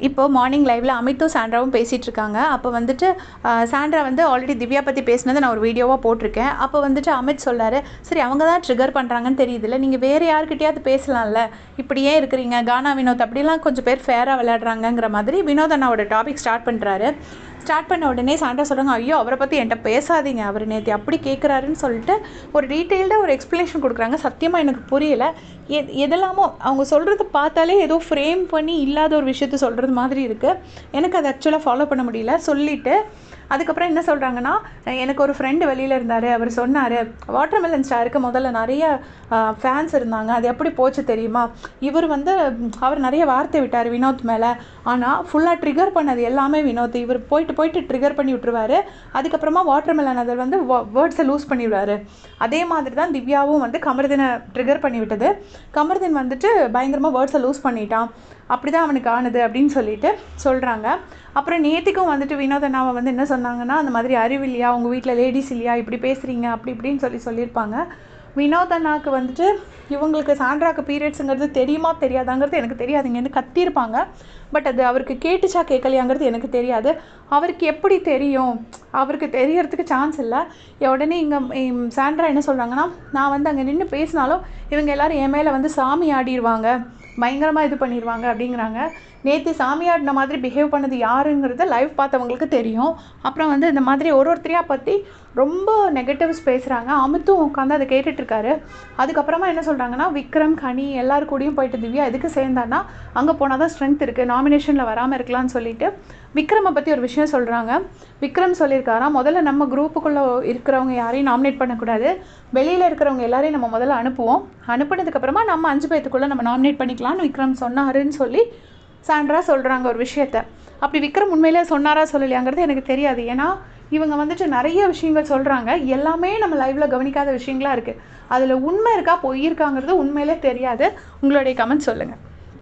இப்போ மார்னிங் லைவ்ல அமித்தும் சாண்ட்ராவும் பேசிகிட்டு இருக்காங்க. அப்போ வந்துட்டு சாண்ட்ரா வந்து ஆல்ரெடி திவ்யா பற்றி பேசினதை நான் ஒரு வீடியோவாக போட்டிருக்கேன். அப்போ வந்துட்டு அமித் சொல்லார், சரி அவங்க தான் ட்ரிகர் பண்ணுறாங்கன்னு தெரியுதுல்ல, நீங்கள் வேறு யார்கிட்டயாவது பேசலாம்ல, இப்படியே இருக்கிறீங்க. கானா வினோத் அப்படிலாம் கொஞ்சம் பேர் ஃபேராக விளையாடுறாங்கங்கிற மாதிரி வினோத் அண்ணாவோட டாபிக் ஸ்டார்ட் பண்ணுறாரு. ஸ்டார்ட் பண்ண உடனே சாண்ட்ரா சொல்கிறாங்க, ஐயோ அவரை பற்றி என்கிட்ட பேசாதீங்க, அவர் நேற்று அப்படி கேட்குறாருன்னு சொல்லிட்டு ஒரு டீட்டெயில்டாக ஒரு எக்ஸ்ப்ளனேஷன் கொடுக்குறாங்க. சத்தியமாக எனக்கு புரியலை. எதெல்லாமோ அவங்க சொல்கிறது பார்த்தாலே ஏதோ ஃப்ரேம் பண்ணி இல்லாத ஒரு விஷயத்த சொல்கிறது மாதிரி இருக்குது. எனக்கு அதை ஆக்சுவலாக ஃபாலோ பண்ண முடியல. சொல்லிவிட்டு அதுக்கப்புறம் என்ன சொல்கிறாங்கன்னா, எனக்கு ஒரு ஃப்ரெண்டு வெளியில் இருந்தார், அவர் சொன்னார் வாட்டர்மெலன் ஸ்டாருக்கு முதல்ல நிறைய ஃபேன்ஸ் இருந்தாங்க, அது எப்படி போச்சு தெரியுமா, இவர் வந்து அவர் நிறைய வார்த்தை விட்டார் வினோத் மேலே, ஆனால் ஃபுல்லாக ட்ரிகர் பண்ணது எல்லாமே வினோத். இவர் போயிட்டு ட்ரிகர் பண்ணி விட்டுருவார், அதுக்கப்புறமா வாட்டர்மெலன் அதை வந்து வேர்ட்ஸை லூஸ் பண்ணிவிடுவார். அதே மாதிரி தான் திவ்யாவும் வந்து கமர்தீனை ட்ரிகர் பண்ணி விட்டது. கமர்தீன் வந்துட்டு பயங்கரமாக வேர்ட்ஸை லூஸ் பண்ணிட்டான், அப்படி தான் அவனுக்கு ஆனது அப்படின்னு சொல்லிட்டு சொல்கிறாங்க. அப்புறம் நேற்றுக்கும் வந்துட்டு வினோத் அண்ணாவை வந்து என்ன சொன்னாங்கன்னா, அந்த மாதிரி அறிவு இல்லையா, உங்கள் வீட்டில் லேடிஸ் இல்லையா, இப்படி பேசுகிறீங்க அப்படி இப்படின்னு சொல்லியிருப்பாங்க. வினோத் அண்ணாவுக்கு வந்துட்டு இவங்களுக்கு சாண்ட்ராக்கு பீரியட்ஸுங்கிறது தெரியுமா தெரியாதாங்கிறது எனக்கு தெரியாதுங்கன்னு கத்தியிருப்பாங்க. பட் அது அவருக்கு கேட்டுச்சா கேட்கலையாங்கிறது எனக்கு தெரியாது. அவருக்கு எப்படி தெரியும், அவருக்கு தெரியறதுக்கு சான்ஸ் இல்லை. உடனே இங்கே சாண்ட்ரா என்ன சொல்கிறாங்கன்னா, நான் வந்து அங்கே நின்று பேசினாலும் இவங்க எல்லோரும் என் மேலே வந்து சாமி ஆடிடுவாங்க, பயங்கரமாக இது பண்ணிடுவாங்க அப்படிங்கிறாங்க. நேற்று சாமியாடின மாதிரி பிஹேவ் பண்ணது யாருங்கிறத லைவ் பார்த்தவங்களுக்கு தெரியும். அப்புறம் வந்து இந்த மாதிரி ஒருத்தரையாக பற்றி ரொம்ப நெகட்டிவ்ஸ் பேசுகிறாங்க. அமித்தும் உட்காந்து அதை கேட்டுட்ருக்காரு. அதுக்கப்புறமா என்ன சொல்கிறாங்கன்னா, விக்ரம் கனி எல்லாரு கூடயும் போயிட்டு திவ்யா எதுக்கு சேர்ந்தான்னா அங்கே போனால் தான் ஸ்ட்ரென்த் இருக்குது, நாமினேஷனில் வராமல் இருக்கலாம்னு சொல்லிட்டு விக்ரமை பற்றி ஒரு விஷயம் சொல்கிறாங்க. விக்ரம் சொல்லியிருக்காரா, முதல்ல நம்ம குரூப்புக்குள்ளே இருக்கிறவங்க யாரையும் நாமினேட் பண்ணக்கூடாது, வெளியில் இருக்கிறவங்க எல்லாரையும் நம்ம முதல்ல அனுப்புவோம், அனுப்புனதுக்கப்புறமா நம்ம 5 பேத்துக்குள்ளே நம்ம நாமினேட் பண்ணிக்கலாம்னு விக்ரம் சொன்னாருன்னு சொல்லி சாண்ட்ரா சொல்கிறாங்க ஒரு விஷயத்த. அப்படி விக்ரம் உண்மையிலே சொன்னாரா சொல்லலையாங்கிறது எனக்கு தெரியாது. ஏன்னா இவங்க வந்துட்டு நிறைய விஷயங்கள் சொல்கிறாங்க, எல்லாமே நம்ம லைவில் கவனிக்காத விஷயங்களாக இருக்குது. அதில் உண்மை இருக்கா பொய் இருக்காங்கிறது உண்மையிலே தெரியாது. உங்களுடைய கமெண்ட் சொல்லுங்கள்.